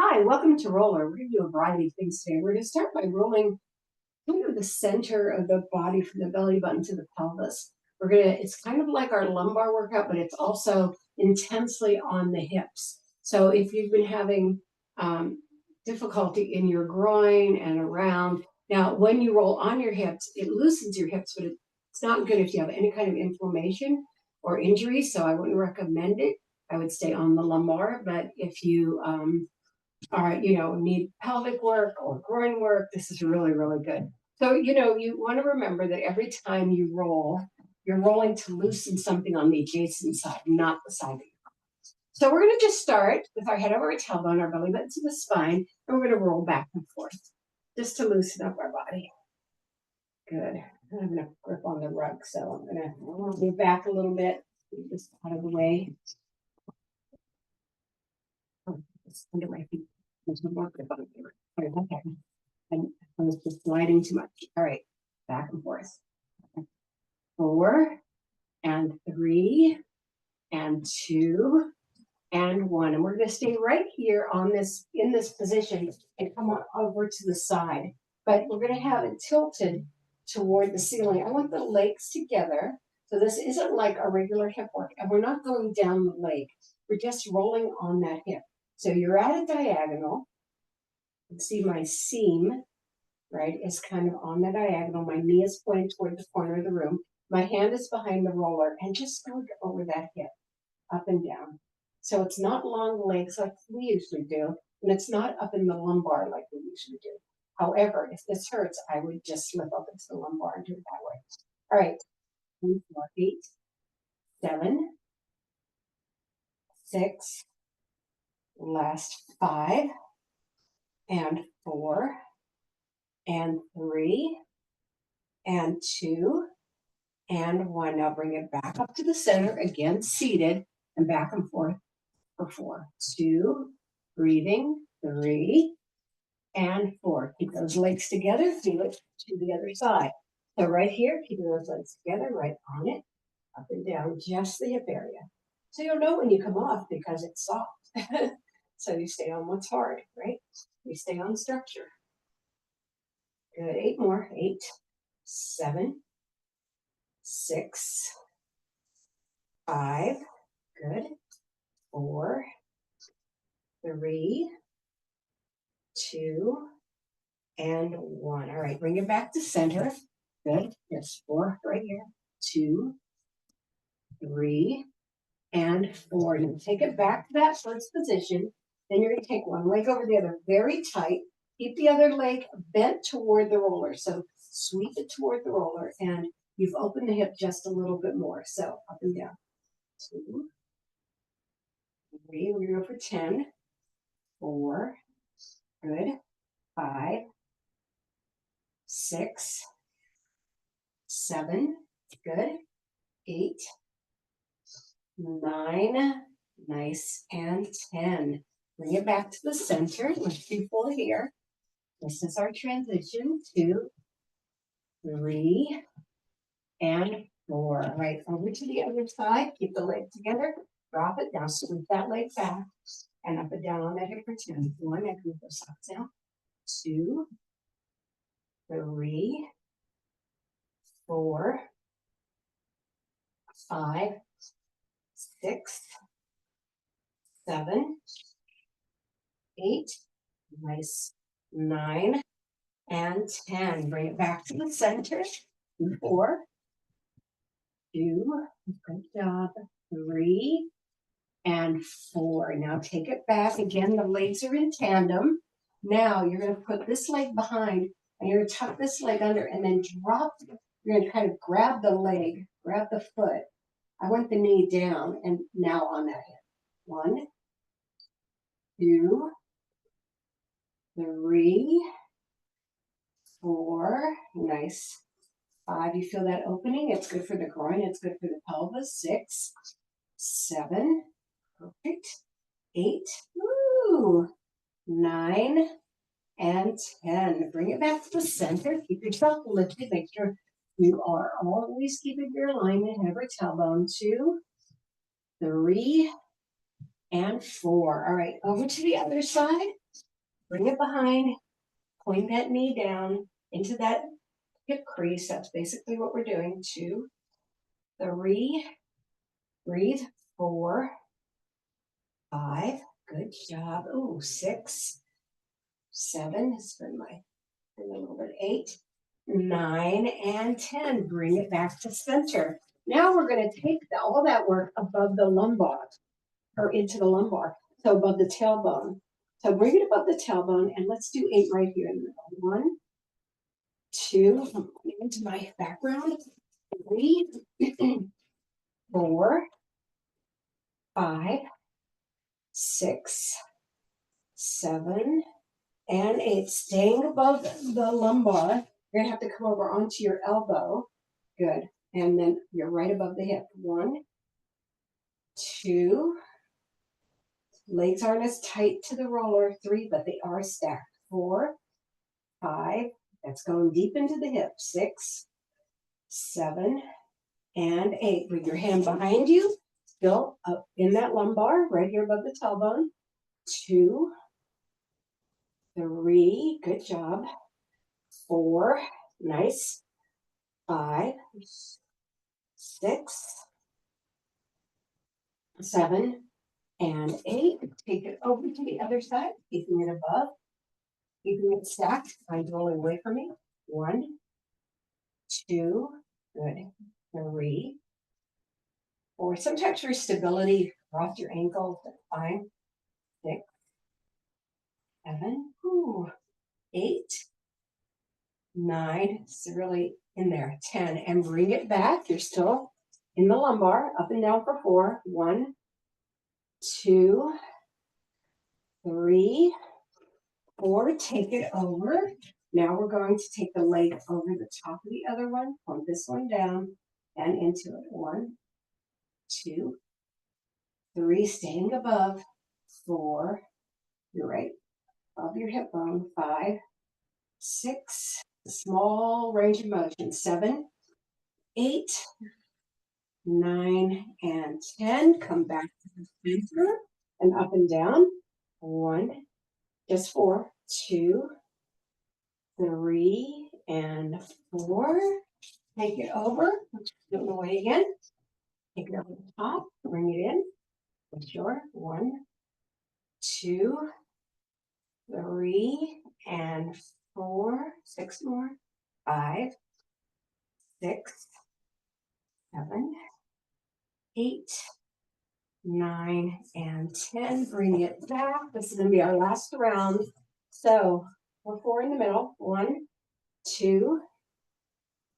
Hi, welcome to Roller. We're going to do a variety of things today. We're going to start by rolling kind of the center of the body from the belly button to the pelvis. It's kind of like our lumbar workout, but it's also intensely on the hips. So if you've been having difficulty in your groin and around, now when you roll on your hips, it loosens your hips, but it's not good if you have any kind of inflammation or injury. So I wouldn't recommend it. I would stay on the lumbar, but if you need pelvic work or groin work, this is really, really good. So, you want to remember that every time you roll, you're rolling to loosen something on the adjacent side, not the side. So we're going to just start with our head over our tailbone, our belly button to the spine, and we're going to roll back and forth just to loosen up our body. Good. I don't have enough grip on the rug, so I'm going to move back a little bit, just out of the way. Oh, it's under my feet. There's no more grip on there. Okay. And I was just sliding too much. All right, back and forth. 4 and 3 and 2 and 1. And we're going to stay right here in this position and come on over to the side. But we're going to have it tilted toward the ceiling. I want the legs together. So this isn't like a regular hip work. And we're not going down the leg. We're just rolling on that hip. So you're at a diagonal. You can see my seam, right, is kind of on the diagonal. My knee is pointing toward the corner of the room. My hand is behind the roller and just go over that hip, up and down. So it's not long legs like we usually do, and it's not up in the lumbar like we usually do. However, if this hurts, I would just slip up into the lumbar and do it that way. All right, 8, 7, 6, last 5, and 4, and 3, and 2, and 1. Now bring it back up to the center, again seated, and back and forth for 4. 2, breathing, 3, and 4. Keep those legs together, feel it to the other side. So right here, keeping those legs together, right on it, up and down, just the hip area. So you'll know when you come off because it's soft. So you stay on what's hard, right? You stay on structure. Good, 8 more, 8, 7, 6, 5, good, 4, 3, 2, and 1. All right, bring it back to center. Good, yes, 4 right here, 2, 3, and 4. Now take it back to that first position. Then you're going to take one leg over the other very tight. Keep the other leg bent toward the roller. So sweep it toward the roller, and you've opened the hip just a little bit more. So up and down. 2, 3. We're going to go for 10. 4. Good. 5. 6. 7. Good. 8. 9. Nice. And 10. Bring it back to the center. Let's do 4 here. This is our transition. 2, 3, and 4. All right, over to the other side. Keep the leg together. Drop it down. Sweep that leg back and up and down on that hip for 10. 1. I can move those socks down. 2, 3, 4, 5, 6, 7, 8. Nice. 9 and 10. Bring it back to the center. 4, 2, good job. 3, and 4. Now take it back. Again, the legs are in tandem. Now you're going to put this leg behind, and you're going to tuck this leg under, and then drop. You're going to kind of grab the leg, grab the foot. I want the knee down, and now on that hip. 1, 2, 3, 4. Nice. 5. You feel that opening? It's good for the groin. It's good for the pelvis. 6, 7. Perfect. 8. Woo. 9 and 10. Bring it back to the center. Keep yourself lifted. Make sure you are always keeping your alignment. Head over tailbone. 2, 3, and 4. All right, over to the other side. Bring it behind. Point that knee down into that hip crease. That's basically what we're doing. 2, 3. Breathe. 4, 5. Good job. Ooh, 6, 7. Let's bring a little bit. 8, 9, and 10. Bring it back to center. Now we're going to take all that work above the lumbar or into the lumbar. So above the tailbone. So bring it above the tailbone and let's do 8 right here in the middle. 1, 2, I'm going into my background. 3, 4, 5, 6, 7, and 8. Staying above the lumbar. You're going to have to come over onto your elbow. Good. And then you're right above the hip. 1, 2. Legs aren't as tight to the roller. 3, but they are stacked. 4, 5. That's going deep into the hip. 6, 7, and 8. Bring your hand behind you. Still up in that lumbar, right here above the tailbone. 2, 3. Good job. 4. Nice. 5, 6, 7, and 8. Take it over to the other side, keeping it above, keeping it stacked. Find rolling away from me. 1, 2, good. 3, 4. Sometimes for stability, cross your ankles. That's fine. 6, 7, 8, 9. It's really in there. 10, and bring it back. You're still in the lumbar, up and down for 4. 1, 2, 3, 4. Take it over. Now we're going to take the leg over the top of the other one, point this one down and into it. 1, 2, 3, staying above. 4, you're right above your hip bone. 5, 6, small range of motion. 7, 8, 9, and 10. Come back to the center and up and down. 1, just 4, 2, 3, and 4. Take it over. Do it away again. Take it over the top. Bring it in. Make sure. 1, 2, 3, and 4. 6 more. 5, 6, 7, 8, 9, and 10. Bring it back. This is going to be our last round. So we're 4 in the middle. 1, 2,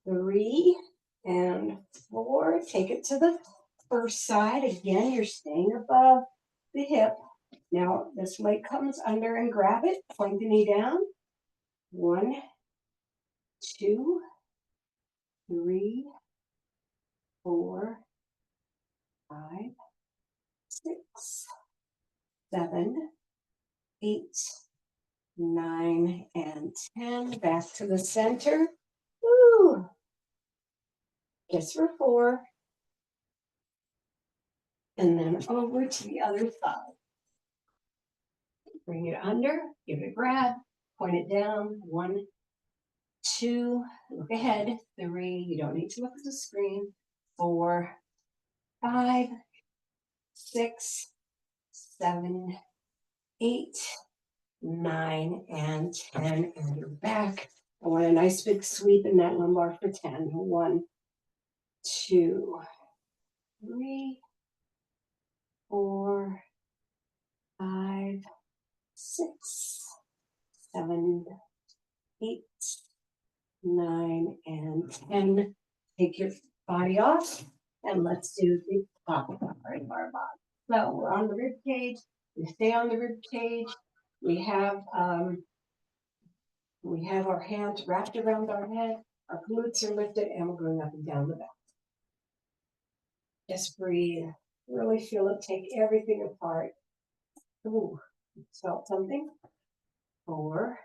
3, and 4. Take it to the first side. Again, you're staying above the hip. Now this leg comes under and grab it. Point the knee down. 1, 2, 3, 4, 5, 6, 7, 8, 9, and 10. Back to the center. Woo! Just for 4. And then over to the other side. Bring it under, give it a grab, point it down. 1, 2, look ahead. 3, you don't need to look at the screen. 4, 5, 6, 7, 8, 9, and 10. And you're back. I want a nice big sweep in that lumbar for 10. 1, 2, 3, 4, 5, 6, 7, 8, 9, and 10. Take your body off and let's do the top part of our body. So we're on the rib cage. We stay on the rib cage. We have our hands wrapped around our head. Our glutes are lifted and we're going up and down the back. Just breathe. Really feel it. Take everything apart. Ooh, felt something. 4,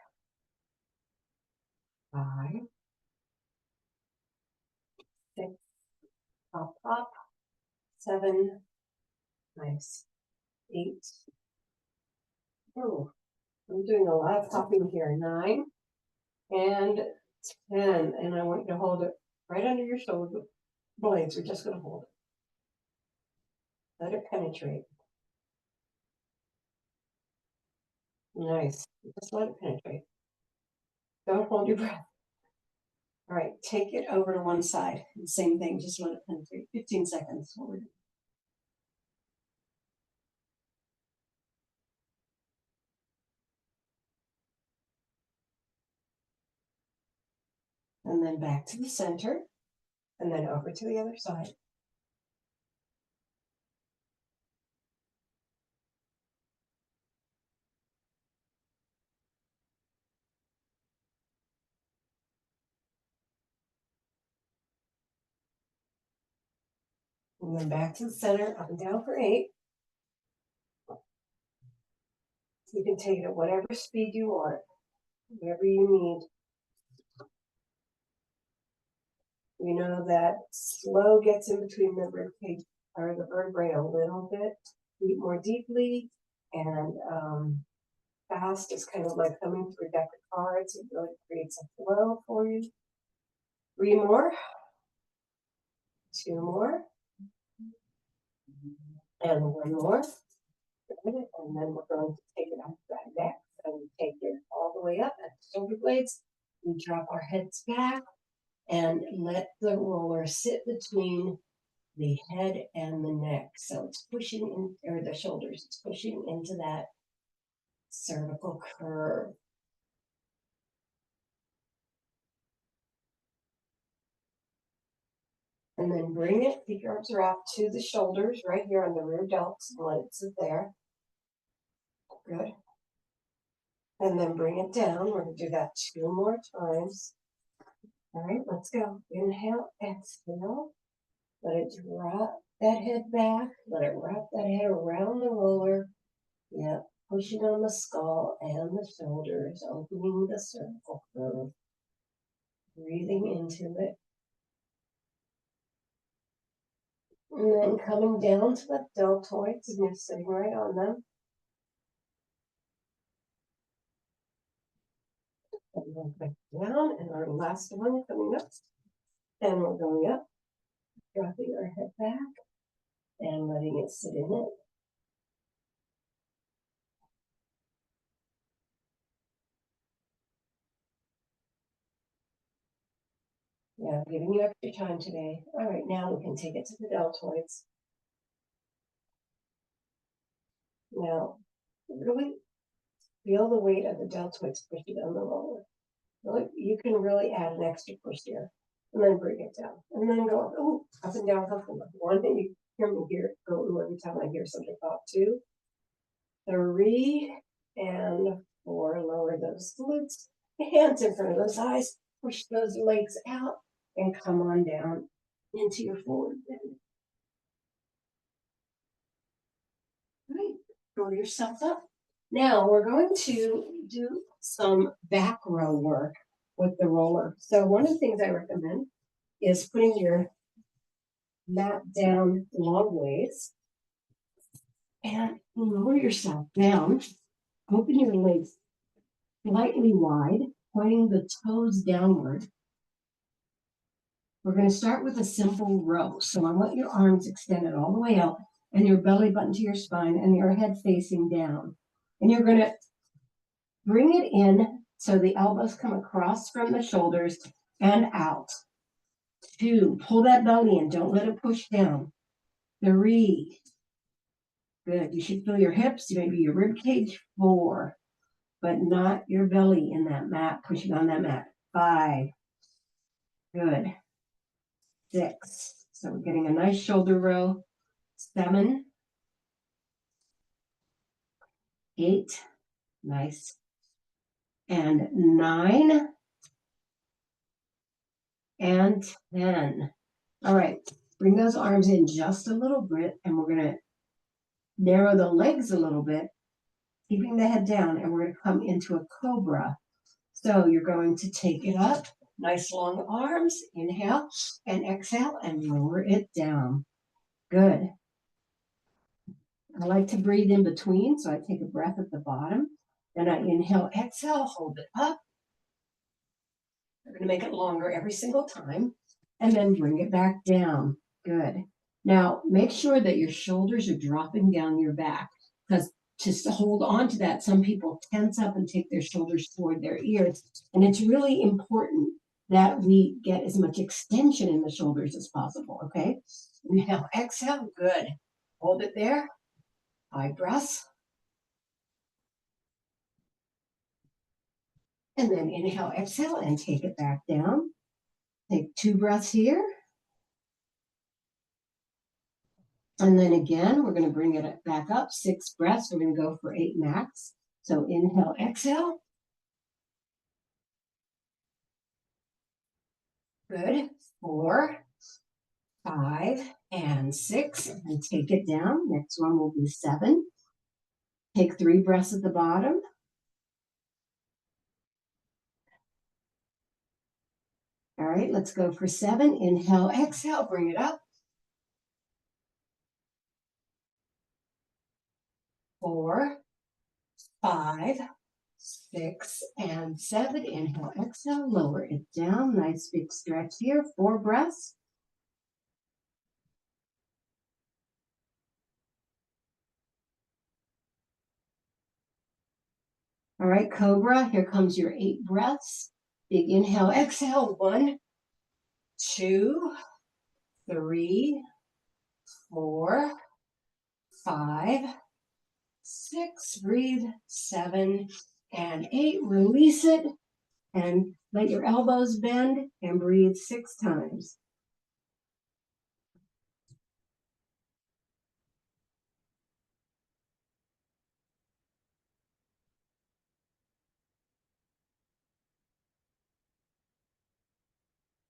5, 6, pop, pop. 7, nice. 8. Oh, I'm doing a lot of popping here. 9 and 10. And I want you to hold it right under your shoulder blades. We're just going to hold it. Let it penetrate. Nice. Just let it penetrate. Don't hold your breath. All right, take it over to one side. Same thing, just let it penetrate. 15 seconds. And then back to the center, and then over to the other side. And then back to the center, up and down for 8. You can take it at whatever speed you want, whatever you need. You know that slow gets in between the rib cage or the vertebrae a little bit. Breathe more deeply, and fast is kind of like coming through a deck of cards. It really creates a flow for you. 3 more, 2 more, and 1 more. And then we're going to take it up that neck. So we take it all the way up at the shoulder blades. We drop our heads back and let the roller sit between the head and the neck. So it's pushing in, or the shoulders, it's pushing into that cervical curve. And then bring it, keep your arms wrapped to the shoulders right here on the rear delts and let it sit there. Good. And then bring it down. We're going to do that 2 more times. All right, let's go. Inhale, exhale. Let it drop that head back. Let it wrap that head around the roller. Yep, pushing on the skull and the shoulders, opening the cervical curve. Breathing into it. And then coming down to the deltoids, and you're sitting right on them. And then back down, and our last one coming up. And we're going up, dropping our head back, and letting it sit in it. Yeah, giving you extra time today. All right, now we can take it to the deltoids. Now, really feel the weight of the deltoids pushing on the roller. Really, you can really add an extra push here. And then bring it down. And then go up and down, up and down. 1, and you hear me here go ooh every time I hear something pop. 2, 3, and 4. Lower those glutes. Hands in front of those eyes. Push those legs out and come on down into your forward bend. Right, roll yourself up. Now we're going to do some back row work with the roller. So one of the things I recommend is putting your mat down long ways and lower yourself down. Open your legs slightly wide, pointing the toes downward. We're going to start with a simple row. So I want your arms extended all the way out and your belly button to your spine and your head facing down. And you're going to bring it in so the elbows come across from the shoulders and out. 2, pull that belly in. Don't let it push down. 3, good. You should feel your hips, maybe your rib cage. 4, but not your belly in that mat, pushing on that mat. 5, good. 6, so we're getting a nice shoulder row. 7, 8, nice. And 9, and 10. All right, bring those arms in just a little bit, and we're going to narrow the legs a little bit, keeping the head down, and we're going to come into a cobra. So you're going to take it up, nice long arms, inhale and exhale, and lower it down. Good. I like to breathe in between, so I take a breath at the bottom. Then I inhale, exhale, hold it up. We're going to make it longer every single time. And then bring it back down. Good. Now, make sure that your shoulders are dropping down your back, because to hold on to that, some people tense up and take their shoulders toward their ears. And it's really important that we get as much extension in the shoulders as possible, okay? Inhale, exhale, good. Hold it there. 5 breaths. And then inhale, exhale, and take it back down. Take 2 breaths here. And then again, we're going to bring it back up. 6 breaths. We're going to go for 8 max. So inhale, exhale. Good. 4, 5, and 6. And take it down. Next one will be 7. Take 3 breaths at the bottom. All right, let's go for 7. Inhale, exhale, bring it up. 4, 5, 6, and 7. Inhale, exhale, lower it down. Nice big stretch here. 4 breaths. All right, Cobra, here comes your 8 breaths. Big inhale, exhale. 1, 2, 3, 4, 5, 6. Breathe. 7 and 8. Release it and let your elbows bend and breathe 6 times.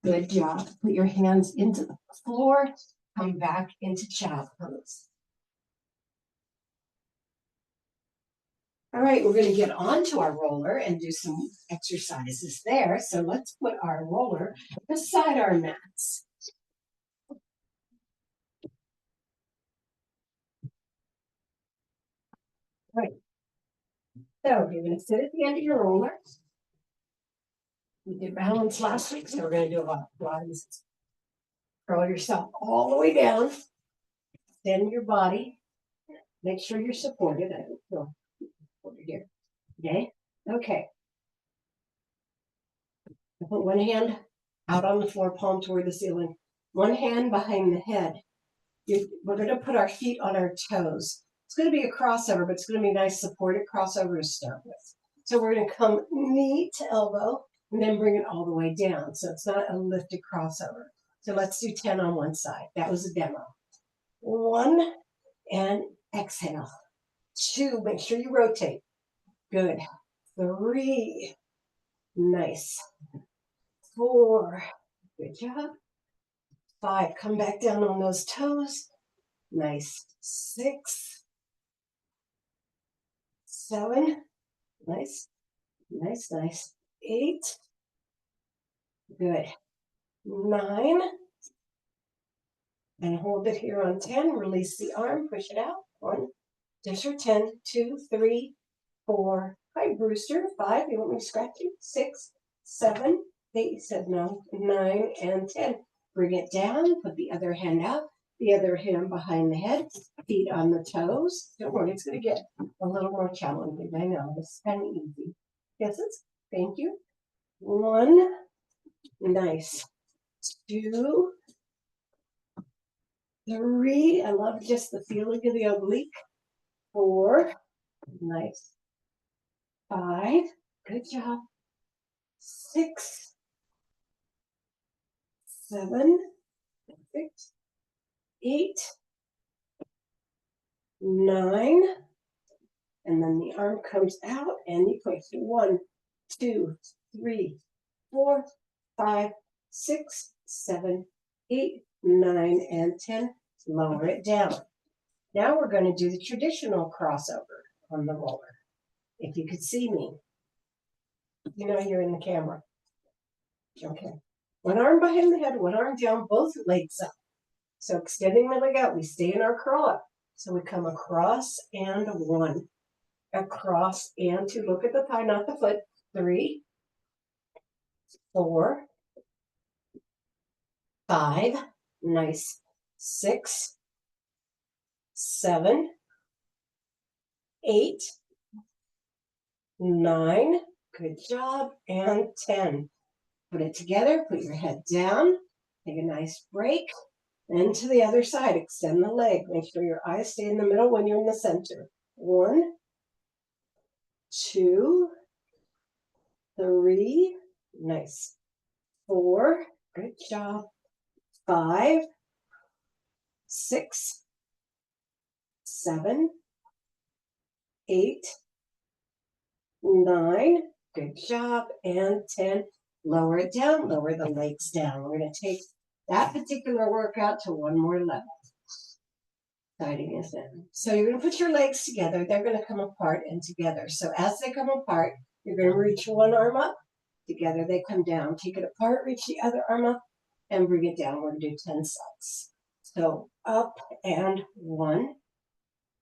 Good job. Put your hands into the floor. Come back into child pose. All right, we're going to get onto our roller and do some exercises there. So let's put our roller beside our mats. All right. So you're going to sit at the end of your roller. We did balance last week, so we're going to do a lot of Pilates. Curl yourself all the way down. Extend your body. Make sure you're supported. I don't feel supported here. Okay? Okay. Put one hand out on the floor, palm toward the ceiling. One hand behind the head. We're going to put our feet on our toes. It's going to be a crossover, but it's going to be a nice supported crossover to start with. So we're going to come knee to elbow and then bring it all the way down. So it's not a lifted crossover. So let's do 10 on one side. That was a demo. 1 and exhale. 2, make sure you rotate. Good. 3, nice. 4, good job. 5, come back down on those toes. Nice. 6, 7, nice, nice, nice. 8, good. 9, and hold it here on 10. Release the arm, push it out. 1, there's your 10, 2, 3, 4. Hi, Brewster. 5, you want me to scratch you? 6, 7, 8, you said no. 9 and 10. Bring it down, put the other hand out, the other hand behind the head, feet on the toes. Don't worry, it's going to get a little more challenging. I know, this is kind of easy. Yes, it's, thank you. 1, nice. 2, 3, I love just the feeling of the oblique. 4, nice. 5, good job. 6, 7, 6, 8, 9, and then the arm comes out and you push 1, 2, 3, 4, 5, 6, 7, 8, 9, and 10. Lower it down. Now we're going to do the traditional crossover on the roller. If you could see me, you know you're in the camera. Okay. One arm behind the head, one arm down, both legs up. So extending the leg out, we stay in our curl up. So we come across and 1, across and 2. Look at the thigh, not the foot. 3, 4, 5. Nice. 6, 7, 8, 9. Good job. And 10. Put it together. Put your head down. Take a nice break. And to the other side. Extend the leg. Make sure your eyes stay in the middle when you're in the center. 1, 2, 3. Nice. 4. Good job. 5, 6, 7, 8, 9. Good job. And 10. Lower it down. Lower the legs down. We're going to take that particular workout to one more level. Exciting, isn't it? So you're going to put your legs together. They're going to come apart and together. So as they come apart, you're going to reach one arm up. Together they come down. Take it apart. Reach the other arm up and bring it down. We're going to do 10 sets. So up and 1.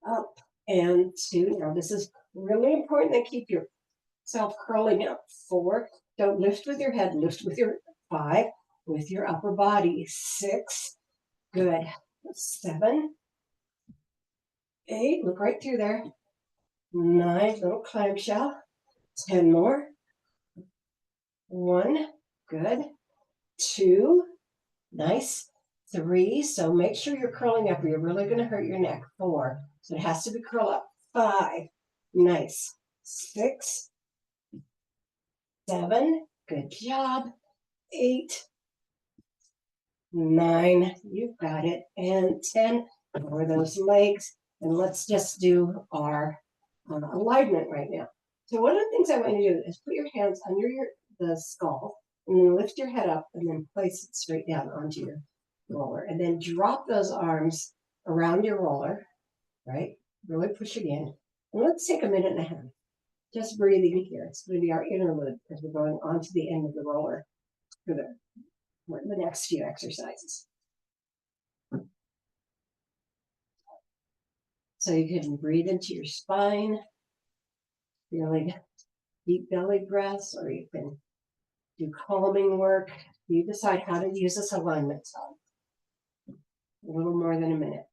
Up and 2. Now this is really important to keep yourself curling up. 4. Don't lift with your head. Lift with your 5. With your upper body. 6. Good. 7. 8. Look right through there. 9. Little clamshell. 10 more. 1. Good. 2. Nice. 3. So make sure you're curling up or you're really going to hurt your neck. 4. So it has to be curl up. 5. Nice. 6. 7. Good job. 8. 9. You've got it. And 10. Lower those legs. And let's just do our alignment right now. So one of the things I want you to do is put your hands under the skull and then lift your head up and then place it straight down onto your roller. And then drop those arms around your roller, right? Really push it in. And let's take a minute and a half. Just breathing here. It's going to be our interlude as we're going on to the end of the roller for the next few exercises. So you can breathe into your spine, really deep belly breaths, or you can do calming work. You decide how to use this alignment song. A little more than a minute.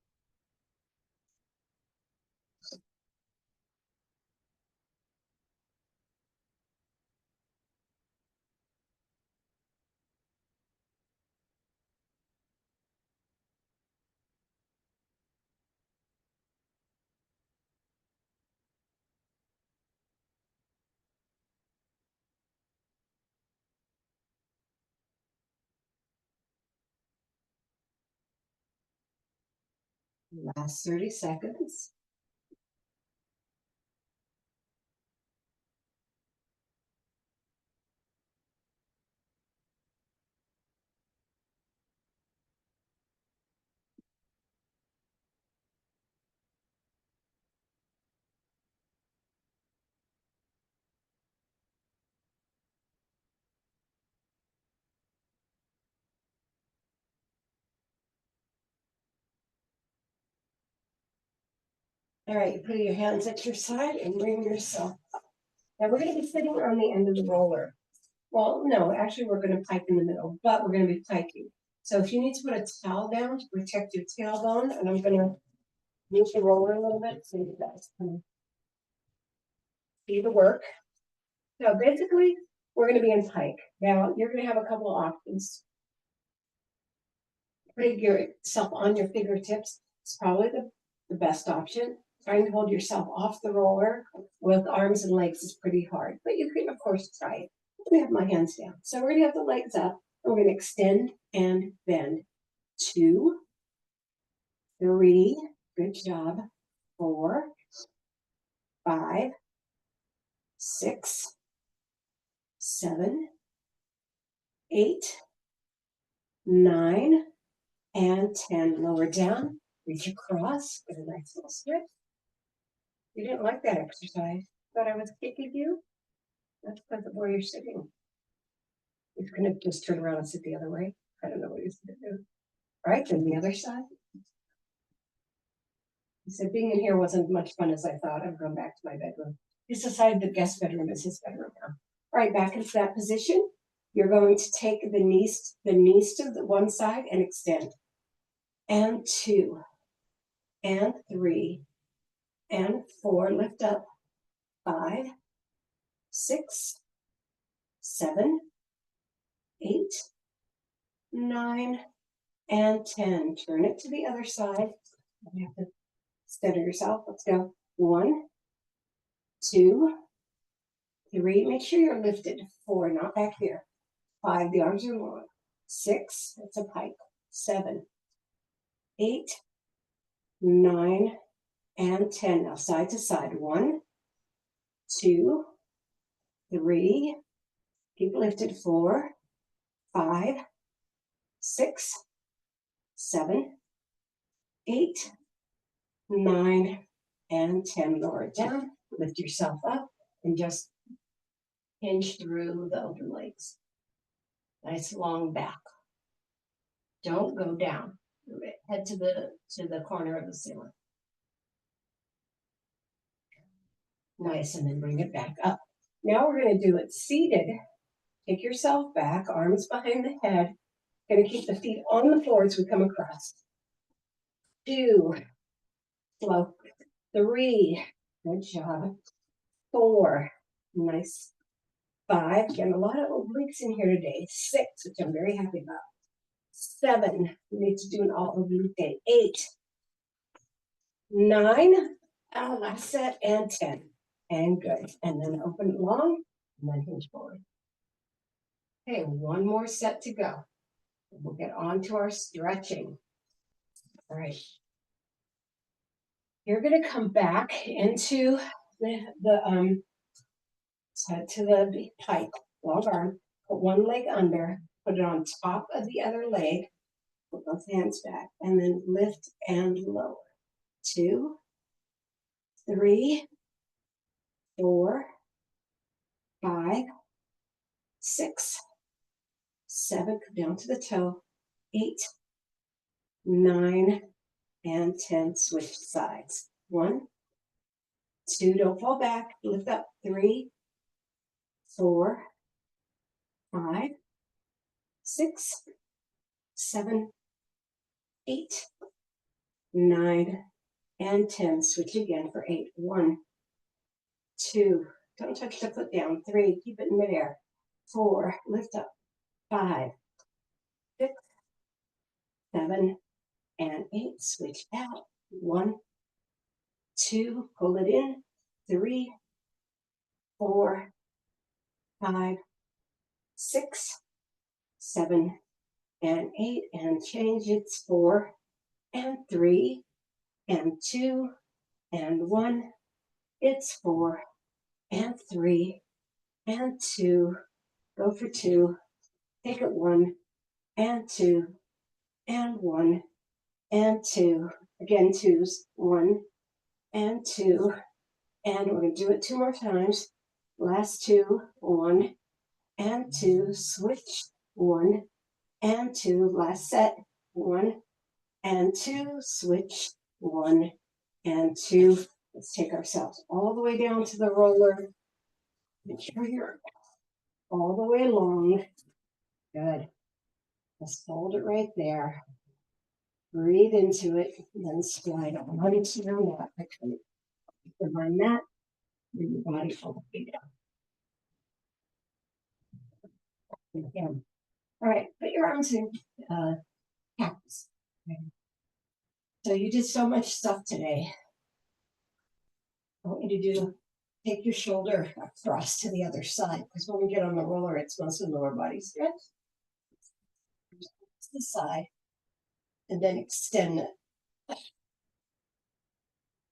Last 30 seconds. All right, you put your hands at your side and bring yourself up. Now we're going to be sitting on the end of the roller. Well, no, actually we're going to pike in the middle, but we're going to be piking. So if you need to put a towel down to protect your tailbone, and I'm going to move the roller a little bit so you guys can see the work. So basically, we're going to be in pike. Now you're going to have a couple of options. Putting yourself on your fingertips is probably the best option. Trying to hold yourself off the roller with arms and legs is pretty hard, but you can, of course, try it. I have my hands down. So we're going to have the legs up, and we're going to extend and bend. 2, 3, good job. 4, 5, 6, 7, 8, 9, and 10. Lower down, reach across, get a nice little stretch. You didn't like that exercise. Thought I was kicking you? That's because of where you're sitting. He's going to just turn around and sit the other way. I don't know what he's going to do. All right, then the other side. He said, being in here wasn't much fun as I thought. I'm going back to my bedroom. He's decided the guest bedroom is his bedroom now. All right, back into that position. You're going to take the knees to the one side and extend. And 2, and 3, and 4. Lift up. 5, 6, 7, 8, 9, and 10. Turn it to the other side. You have to steady yourself. Let's go. 1, 2, 3. Make sure you're lifted. 4, not back here. 5, the arms are long. 6, it's a pike. 7, 8, 9, and 10. Now side to side. 1, 2, 3. Keep lifted. 4, 5, 6, 7, 8, 9, and 10. Lower it down. Lift yourself up and just hinge through the open legs. Nice long back. Don't go down. Head to the corner of the ceiling. Nice, and then bring it back up. Now we're going to do it seated. Take yourself back, arms behind the head. Going to keep the feet on the floor as we come across. 2, slow. 3, good job. 4, nice. 5, getting a lot of obliques in here today. 6, which I'm very happy about. 7, we need to do an all oblique day. 8, 9, last set, and 10. And good. And then open it long, and then hinge forward. Okay, one more set to go. We'll get on to our stretching. All right. You're going to come back into the pike, long arm. Put one leg under, put it on top of the other leg, put both hands back, and then lift and lower. 2, 3, 4, 5, 6, 7, come down to the toe, 8, 9, and 10. Switch sides. 1, 2, don't fall back, lift up. 3, 4, 5, 6, 7, 8, 9, and 10. Switch again for 8. 1, 2, don't touch the foot down. 3, keep it in midair. 4, lift up. 5, 6, 7, and 8. Switch out. 1, 2, pull it in. 3, 4, 5, 6, 7, and 8. And change. It's 4, and 3, and 2, and 1. It's 4, and 3, and 2. Go for 2. Take it 1, and 2, and 1, and 2. Again, 2s. 1, and 2. And we're going to do it 2 more times. Last 2. 1, and 2. Switch. 1, and 2. Last set. 1, and 2. Switch. 1, and 2. Let's take ourselves all the way down to the roller. Make sure you're all the way long. Good. Just hold it right there. Breathe into it, and then slide on into your mat. Actually, put my mat, bring your body all the way down. Again. All right, put your arms in cactus. Okay. So you did so much stuff today. I want you to take your shoulder across to the other side, because when we get on the roller, it's mostly lower body stretch. To the side, and then extend it.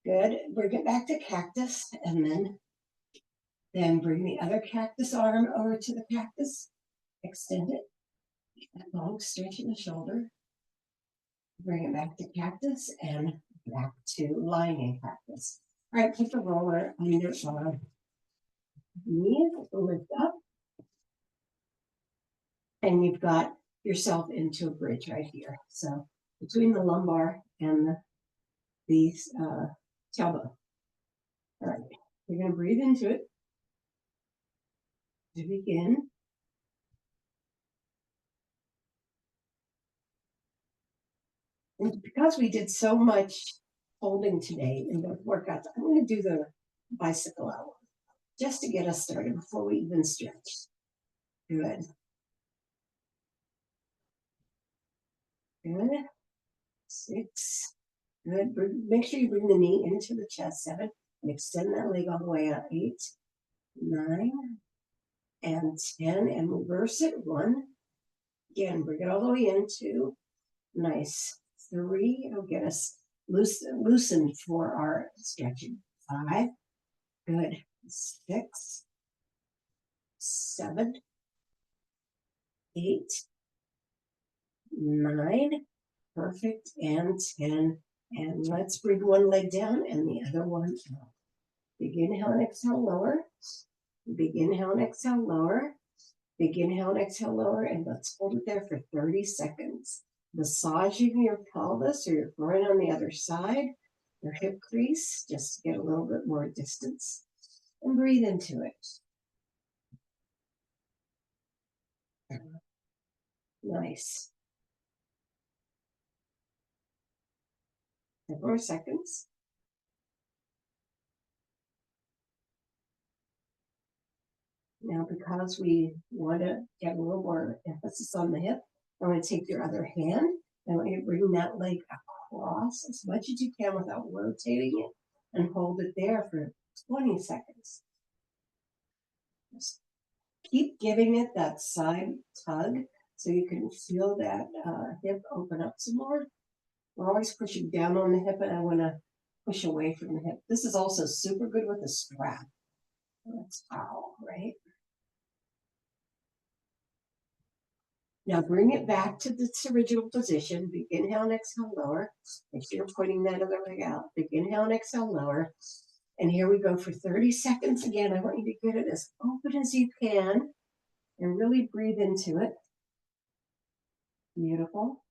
Good. Bring it back to cactus, and then bring the other cactus arm over to the cactus. Extend it. That long stretch in the shoulder. Bring it back to cactus and back to lying in cactus. All right, put the roller under your knees, lift up, and you've got yourself into a bridge right here. So between the lumbar and the the tailbone. All right, you're going to breathe into it to begin. And because we did so much holding today in the workouts, I'm going to do the bicycle out just to get us started before we even stretch. Good. Good. 6. Good. Make sure you bring the knee into the chest. 7. And extend that leg all the way out. 8, 9, and 10. And reverse it. 1. Again, bring it all the way into. Nice. 3. It'll get us loosened for our stretching. 5. Good. 6, 7, 8, 9. Perfect. And 10. And let's bring one leg down and the other one up. Big inhale and exhale, lower. Big inhale and exhale, lower. Big inhale and exhale, lower. And let's hold it there for 30 seconds. Massaging your pelvis or your groin on the other side, your hip crease, just to get a little bit more distance. And breathe into it. Nice. 10 more seconds. Now, because we want to get a little more emphasis on the hip, I'm going to take your other hand and I want you to bring that leg across as much as you can without rotating it and hold it there for 20 seconds. Just keep giving it that side tug so you can feel that hip open up some more. We're always pushing down on the hip and I want to push away from the hip. This is also super good with a strap. That's how, right? Now bring it back to its original position. Big inhale and exhale, lower. Make sure you're pointing that other leg out. Big inhale and exhale, lower. And here we go for 30 seconds again. I want you to get it as open as you can and really breathe into it. Beautiful.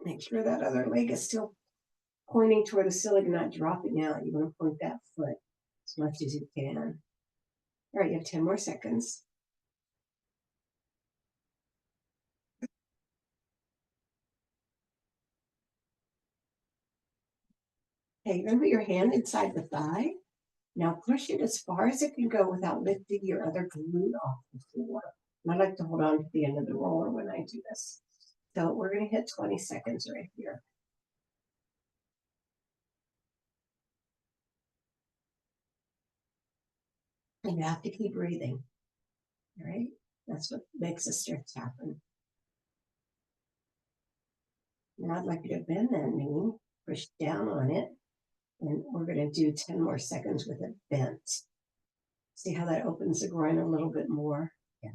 Make sure that other leg is still pointing toward the ceiling and not dropping out. You want to point that foot as much as you can. All right, you have 10 more seconds. Okay, you're going to put your hand inside the thigh. Now push it as far as it can go without lifting your other glute off the floor. And I like to hold on to the end of the roller when I do this. So we're going to hit 20 seconds right here. And you have to keep breathing. All right? That's what makes a stretch happen. Now I'd like you to bend that knee, push down on it, and we're going to do 10 more seconds with it bent. See how that opens the groin a little bit more? Yeah.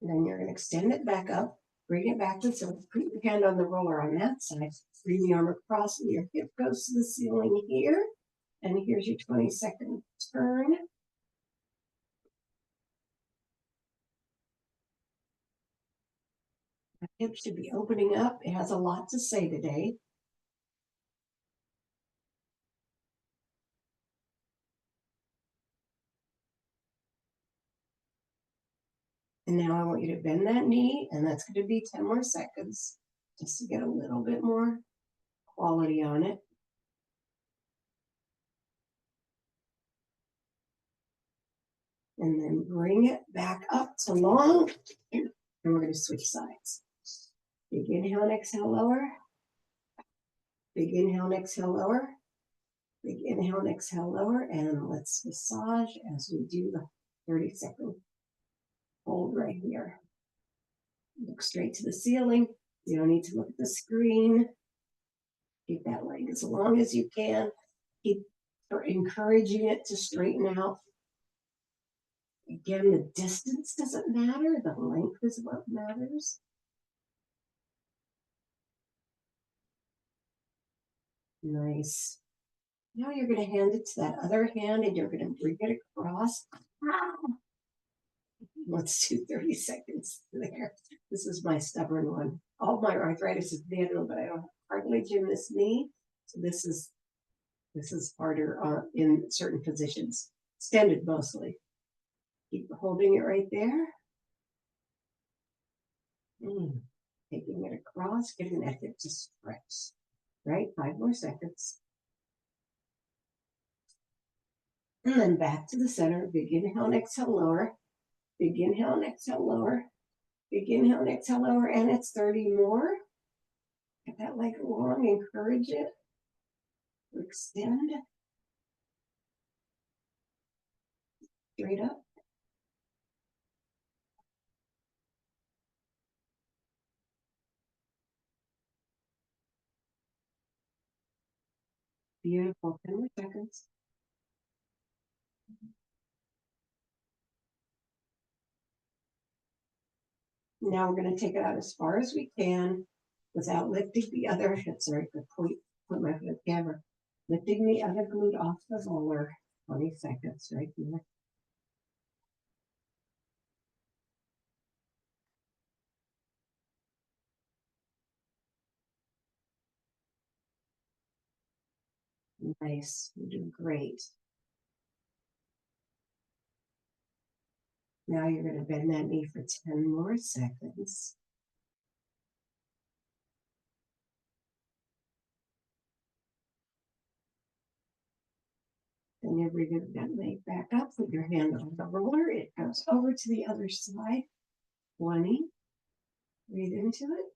And then you're going to extend it back up, bring it back to, so put your hand on the roller on that side, bring the arm across, and your hip goes to the ceiling here. And here's your 20-second turn. The hip should be opening up. It has a lot to say today. And now I want you to bend that knee, and that's going to be 10 more seconds just to get a little bit more quality on it. And then bring it back up to long, and we're going to switch sides. Big inhale and exhale, lower. Big inhale and exhale, lower. Big inhale and exhale, lower. And let's massage as we do the 30-second hold right here. Look straight to the ceiling. You don't need to look at the screen. Keep that leg as long as you can. Keep encouraging it to straighten out. Again, the distance doesn't matter. The length is what matters. Nice. Now you're going to hand it to that other hand and you're going to bring it across. Let's do 30 seconds there. This is my stubborn one. All my arthritis is bad, but I don't have cartilage in this knee. So this is harder in certain positions. Extended mostly. Keep holding it right there. Taking it across, getting that hip to stretch. Right, 5 more seconds. And then back to the center. Big inhale and exhale, lower. Big inhale and exhale, lower. Big inhale and exhale, lower. And it's 30 more. Get that leg long, encourage it. Extend. Straight up. Beautiful. 10 more seconds. Now we're going to take it out as far as we can without lifting the other hip. Sorry, put my foot together. Lifting the other glute off the roller. 20 seconds right here. Nice. You're doing great. Now you're going to bend that knee for 10 more seconds. Then you're bringing that leg back up with your hand on the roller. It goes over to the other side. 20. Breathe into it.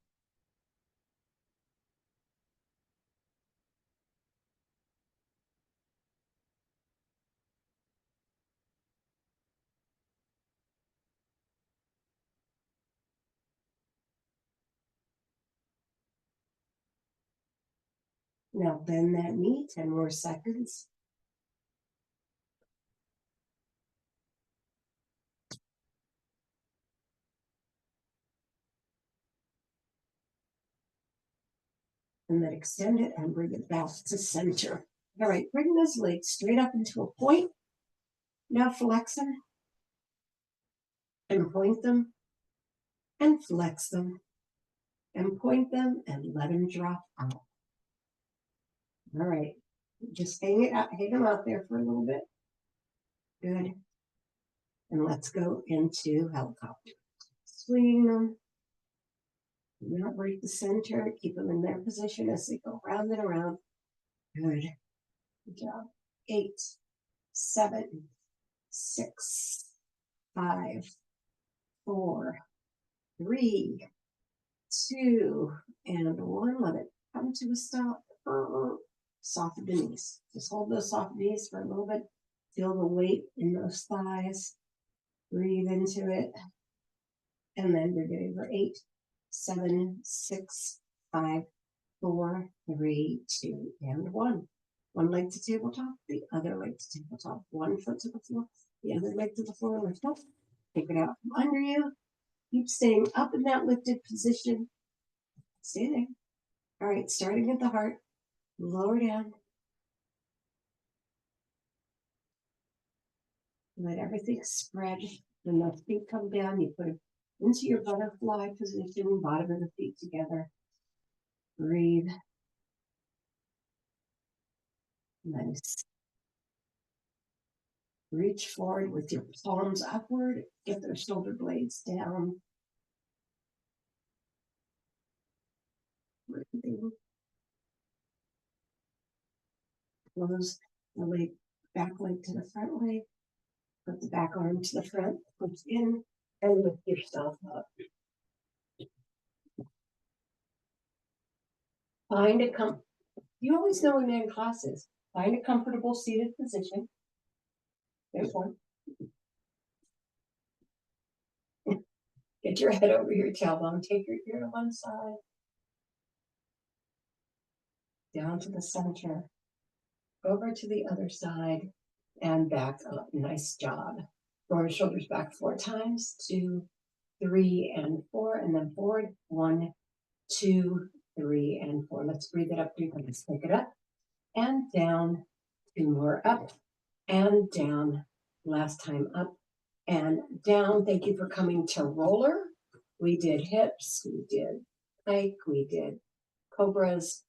Now bend that knee 10 more seconds. And then extend it and bring it back to center. All right, bring those legs straight up into a point. Now flex them and point them and flex them and point them and let them drop out. All right, just hang them out there for a little bit. Good. And let's go into helicopter. Swinging them. Do not break the center. Keep them in their position as they go round and around. Good. Good job. 8, 7, 6, 5, 4, 3, 2, and 1. Let it come to a stop. Soften the knees. Just hold those soft knees for a little bit. Feel the weight in those thighs. Breathe into it. And then you're getting for 8, 7, 6, 5, 4, 3, 2, and 1. One leg to tabletop, the other leg to tabletop. One foot to the floor, the other leg to the floor. Lift up. Take it out from under you. Keep staying up in that lifted position. Stay there. All right, starting at the heart. Lower down. Let everything spread. When those feet come down, you put it into your butterfly position, bottom of the feet together. Breathe. Nice. Reach forward with your palms upward. Get those shoulder blades down. Breathing. Close the leg, back leg to the front leg. Put the back arm to the front. Push in and lift yourself up. Find a you always know when you're in classes. Find a comfortable seated position. There's one. Get your head over your tailbone. Take your ear to one side. Down to the center. Over to the other side. And back up. Nice job. Throw your shoulders back 4 times. 2, 3, and 4. And then forward. 1, 2, 3, and 4. Let's breathe it up 3 times. Pick it up. And down. 2 more up. And down. Last time up. and down. Thank you for coming to roller. We did hips, we did pike, we did cobras,